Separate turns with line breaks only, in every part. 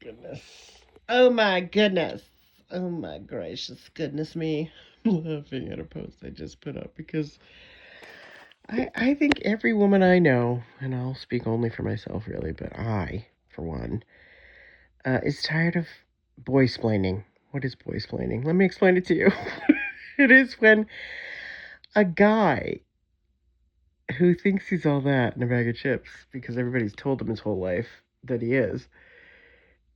goodness. Oh my goodness. Oh my gracious goodness me. I'm laughing at a post I just put up because I think every woman I know, and I'll speak only for myself really, but I, for one, is tired of boysplaining. What is boysplaining? Let me explain it to you. It is when a guy who thinks he's all that in a bag of chips because everybody's told him his whole life that he is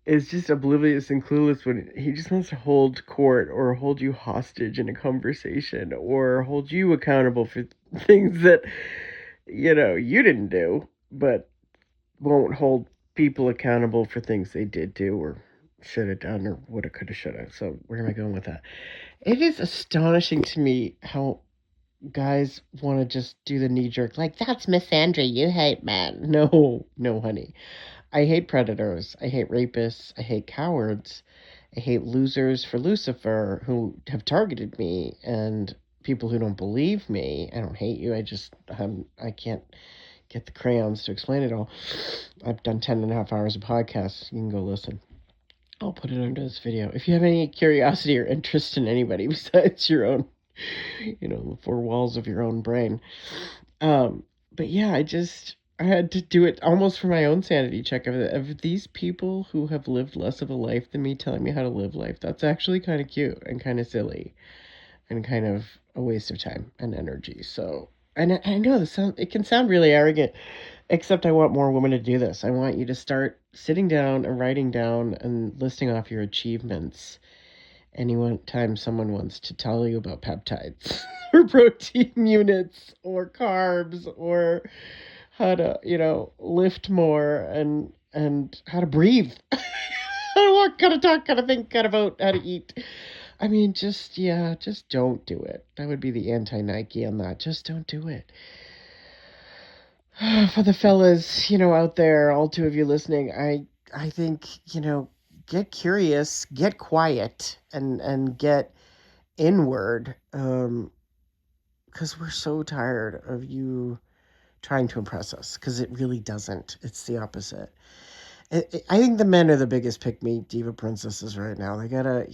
just oblivious and clueless when he just wants to hold court or hold you hostage in a conversation or hold you accountable for things that you didn't do, but won't hold people accountable for things they did do or should have done or woulda, coulda, shoulda. So where am I going with that? It is astonishing to me how guys want to just do the knee jerk, like, that's misandry, you hate men. No, no, honey. I hate predators. I hate rapists. I hate cowards. I hate losers for Lucifer who have targeted me and people who don't believe me. I don't hate you. I can't get the crayons to explain it all. I've done 10.5 hours of podcasts. You can go listen. I'll put it under this video. If you have any curiosity or interest in anybody besides your own, the four walls of your own brain. But yeah, I had to do it almost for my own sanity check of these people who have lived less of a life than me telling me how to live life. That's actually kind of cute and kind of silly and kind of a waste of time and energy. So, and I know it can sound really arrogant, except I want more women to do this. I want you to start sitting down and writing down and listing off your achievements any time someone wants to tell you about peptides or protein units or carbs or how to, lift more and how to breathe. How to walk, how to talk, how to think, how to vote, how to eat. I mean, just don't do it. That would be the anti-Nike on that. Just don't do it. For the fellas, out there, all two of you listening, I think, get curious, get quiet, and get inward, because we're so tired of you trying to impress us, because it really doesn't. It's the opposite. I think the men are the biggest pick-me diva princesses right now. They gotta,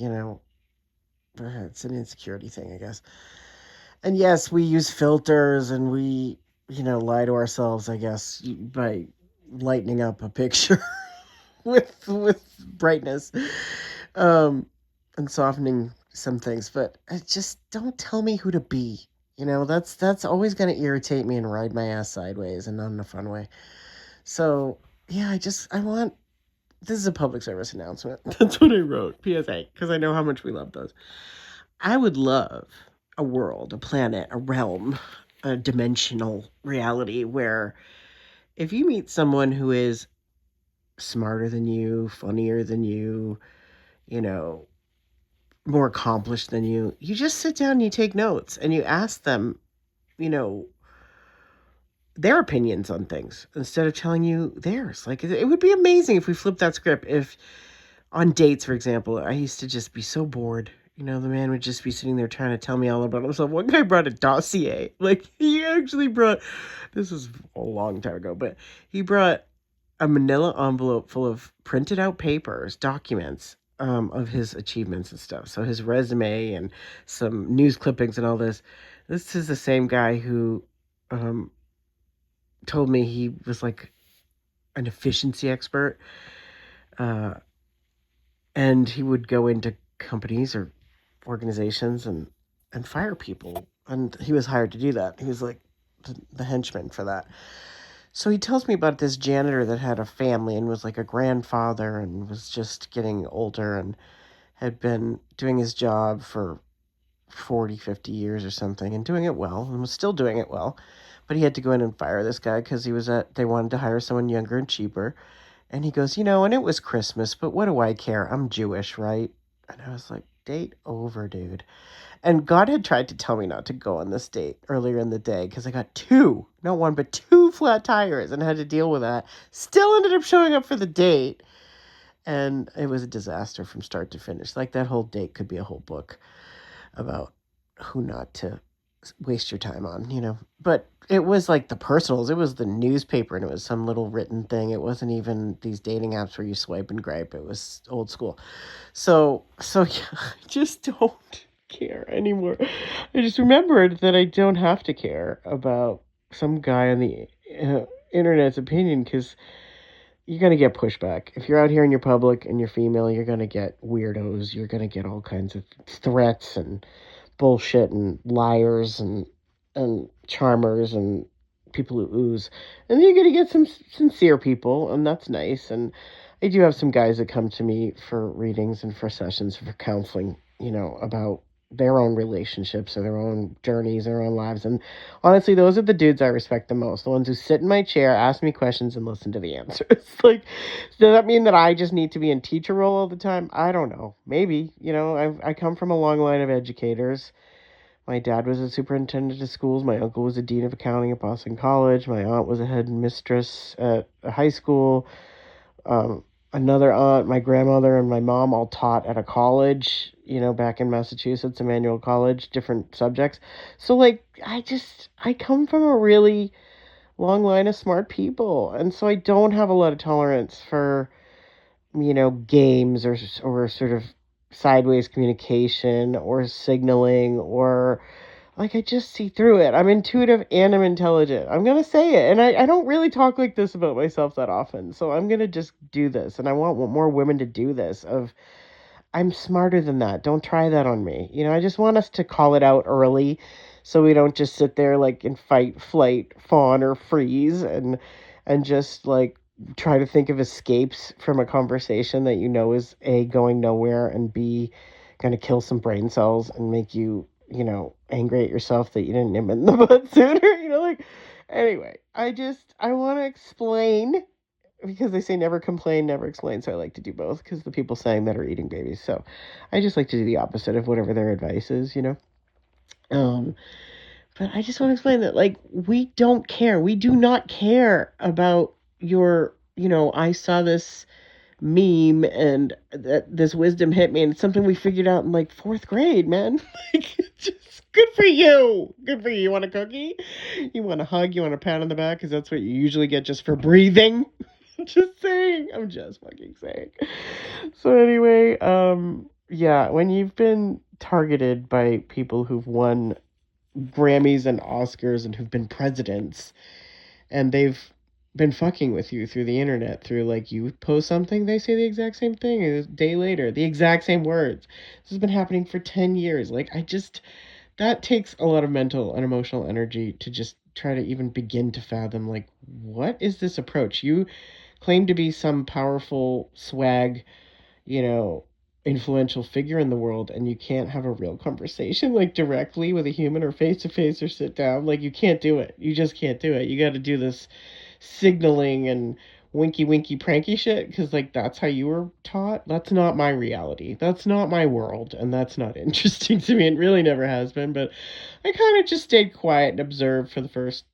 it's an insecurity thing, I guess. And yes, we use filters and we, lie to ourselves, I guess, by lightening up a picture with brightness, um, and softening some things. But just don't tell me who to be. That's always going to irritate me and ride my ass sideways, and not in a fun way. So yeah, I want. This is a public service announcement. That's what I wrote. PSA, because I know how much we love those. I would love a world, a planet, a realm, a dimensional reality where if you meet someone who is smarter than you, funnier than you know, more accomplished than you just sit down and you take notes and you ask them, you know, their opinions on things instead of telling you theirs. Like, it would be amazing if we flipped that script. If on dates, for example, I used to just be so bored. The man would just be sitting there trying to tell me all about himself. One guy brought a dossier. Like, he actually brought, this was a long time ago, but he brought a manila envelope full of printed out papers, documents, of his achievements and stuff. So his resume and some news clippings and all this. This is the same guy who um, told me he was like an efficiency expert. Uh, and he would go into companies or organizations and fire people. And he was hired to do that. He was like the henchman for that. So he tells me about this janitor that had a family and was like a grandfather and was just getting older and had been doing his job for 40, 50 years or something and doing it well and was still doing it well. But he had to go in and fire this guy because they wanted to hire someone younger and cheaper. And he goes, and it was Christmas, but what do I care? I'm Jewish, right? And I was like, date over, dude. And God had tried to tell me not to go on this date earlier in the day because I got not one, but two flat tires and had to deal with that. Still ended up showing up for the date. And it was a disaster from start to finish. Like, that whole date could be a whole book about who not to waste your time on, But it was like the personals. It was the newspaper, and it was some little written thing. It wasn't even these dating apps where you swipe and gripe. It was old school. So yeah, I just don't care anymore. I just remembered that I don't have to care about some guy on the internet's opinion, because you're going to get pushback. If you're out here in your public and you're female, you're going to get weirdos. You're going to get all kinds of threats and bullshit and liars and charmers and people who ooze. And then you're going to get some sincere people, and that's nice. And I do have some guys that come to me for readings and for sessions for counseling, about their own relationships or their own journeys, their own lives. And honestly, those are the dudes I respect the most. The ones who sit in my chair, ask me questions, and listen to the answers. Like, does that mean that I just need to be in teacher role all the time? I don't know. Maybe. I come from a long line of educators. My dad was a superintendent of schools. My uncle was a dean of accounting at Boston College. My aunt was a head mistress at a high school. Um, Another aunt, my grandmother, and my mom all taught at a college, back in Massachusetts, Emmanuel College, different subjects. So, like, I come from a really long line of smart people. And so I don't have a lot of tolerance for, games or sort of sideways communication or signaling, or like, I just see through it. I'm intuitive and I'm intelligent. I'm going to say it. And I don't really talk like this about myself that often. So I'm going to just do this. And I want more women to do this of, I'm smarter than that. Don't try that on me. I just want us to call it out early, so we don't just sit there like in fight, flight, fawn, or freeze, and just like try to think of escapes from a conversation that is A, going nowhere, and B, going to kill some brain cells and make you, angry at yourself that you didn't nip it in the bud sooner. Like, anyway, I want to explain, because they say never complain, never explain. So I like to do both, because the people saying that are eating babies. So I just like to do the opposite of whatever their advice is. Um, but I just want to explain that, like, we don't care. We do not care about I saw this meme and this wisdom hit me, and it's something we figured out in like fourth grade, man. Like, just good for you. Good for you. You want a cookie? You want a hug? You want a pat on the back? Because that's what you usually get just for breathing. Just saying. I'm just fucking saying. So anyway, yeah, when you've been targeted by people who've won Grammys and Oscars and who've been presidents, and they've been fucking with you through the internet, through, like, you post something, they say the exact same thing a day later, the exact same words. This has been happening for 10 years. Like, that takes a lot of mental and emotional energy to just try to even begin to fathom, like, what is this approach? You claim to be some powerful swag, you know, influential figure in the world, and you can't have a real conversation, like, directly with a human, or face to face, or sit down. Like, you can't do it. You just can't do it. You got to do this signaling and winky winky pranky shit, because, like, that's how you were taught. That's not my reality. That's not my world, and that's not interesting to me. It really never has been. But I kind of just stayed quiet and observed for the first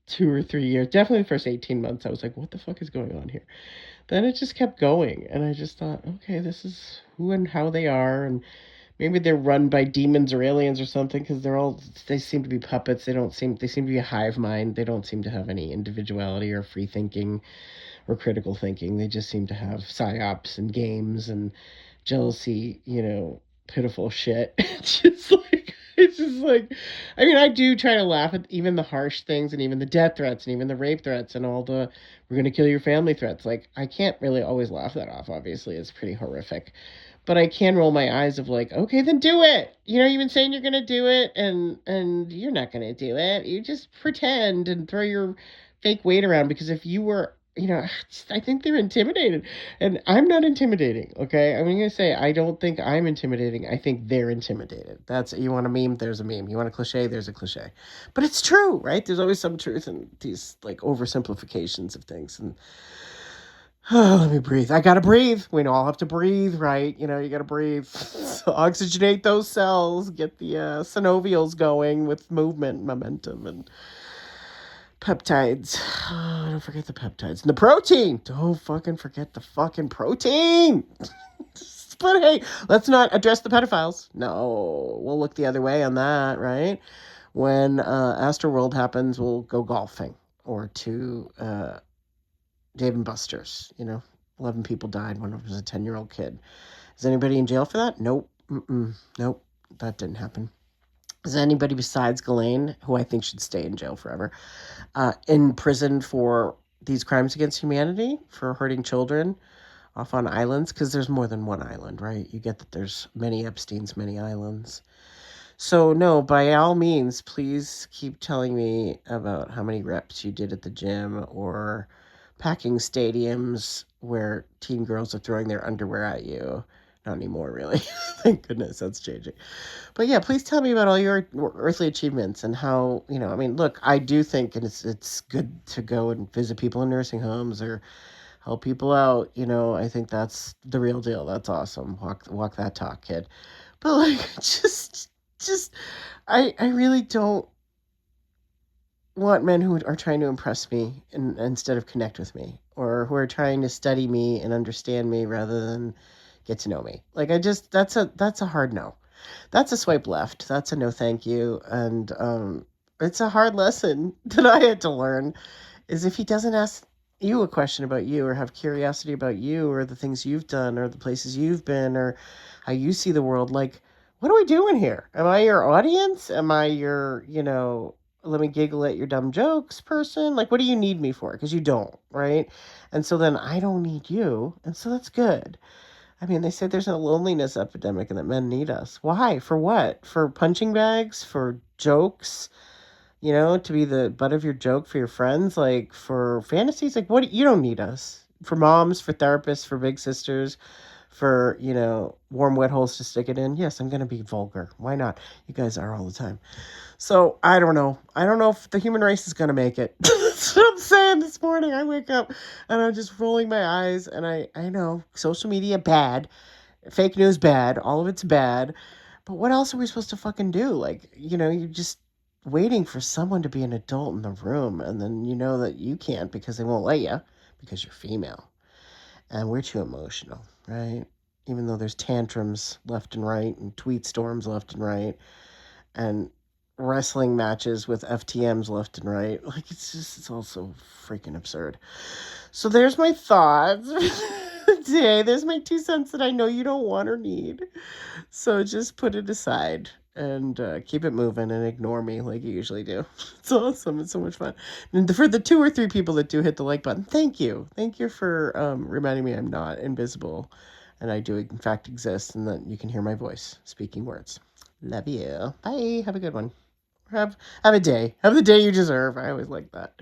2 or 3 years. Definitely the first 18 months. I was like, what the fuck is going on here? Then it just kept going, and I just thought, okay, this is who and how they are. And maybe they're run by demons or aliens or something, because they seem to be puppets. They seem to be a hive mind. They don't seem to have any individuality or free thinking or critical thinking. They just seem to have psyops and games and jealousy, pitiful shit. It's just like, I mean, I do try to laugh at even the harsh things, and even the death threats, and even the rape threats, and all the we're going to kill your family threats. Like, I can't really always laugh that off. Obviously, it's pretty horrific. But I can roll my eyes of, like, okay, then do it. You've been saying you're going to do it, and you're not going to do it. You just pretend and throw your fake weight around, because if you were, I think they're intimidated. And I'm not intimidating, okay? I'm going to say, I don't think I'm intimidating. I think they're intimidated. You want a meme? There's a meme. You want a cliche? There's a cliche. But it's true, right? There's always some truth in these, like, oversimplifications of things. And let me breathe. I gotta breathe. We all have to breathe, right? You gotta breathe. So oxygenate those cells. Get the synovials going with movement, momentum, and peptides. Oh, don't forget the peptides. And the protein. Don't fucking forget the fucking protein. But hey, let's not address the pedophiles. No, we'll look the other way on that, right? When Astroworld happens, we'll go golfing or to Dave and Buster's. 11 people died when I was a 10-year-old kid. Is anybody in jail for that? Nope. Mm-mm. Nope. That didn't happen. Is anybody besides Ghislaine, who I think should stay in jail forever, in prison for these crimes against humanity, for hurting children off on islands? Because there's more than one island, right? You get that there's many Epstein's, many islands. So, no, by all means, please keep telling me about how many reps you did at the gym or packing stadiums where teen girls are throwing their underwear at you. Not anymore, really. Thank goodness that's changing. But yeah, please tell me about all your earthly achievements and how, I mean, look, I do think and it's good to go and visit people in nursing homes or help people out. I think that's the real deal. That's awesome. Walk that talk, kid. But like just I really don't want men who are trying to impress me instead of connect with me or who are trying to study me and understand me rather than get to know me. Like that's a hard no. That's a swipe left. That's a no thank you. And it's a hard lesson that I had to learn is if he doesn't ask you a question about you or have curiosity about you or the things you've done or the places you've been or how you see the world, like, what are we doing here? Am I your audience? Am I your, let me giggle at your dumb jokes person? Like, what do you need me for? Because you don't, right? And so then I don't need you. And so that's good. I mean, they say there's a loneliness epidemic and that men need us. Why? For what? For punching bags? For jokes? To be the butt of your joke for your friends, like for fantasies, like what you don't need us. For moms, for therapists, for big sisters, for, warm wet holes to stick it in. Yes, I'm gonna be vulgar. Why not? You guys are all the time. So I don't know. I don't know if the human race is gonna make it. That's what I'm saying this morning. I wake up and I'm just rolling my eyes and I know social media bad, fake news bad, all of it's bad. But what else are we supposed to fucking do? Like, you're just waiting for someone to be an adult in the room, and then you know that you can't because they won't let you because you're female. And we're too emotional, right? Even though there's tantrums left and right and tweet storms left and right and wrestling matches with FTMs left and right. Like, it's all so freaking absurd. So there's my thoughts today. There's my 2 cents that I know you don't want or need. So just put it aside and keep it moving and ignore me like you usually do. It's awesome. It's so much fun. And for the 2 or 3 people that do hit the like button, thank you. Thank you for reminding me I'm not invisible and I do, in fact, exist and that you can hear my voice speaking words. Love you. Bye. Have a good one. Have a day. Have the day you deserve. I always like that.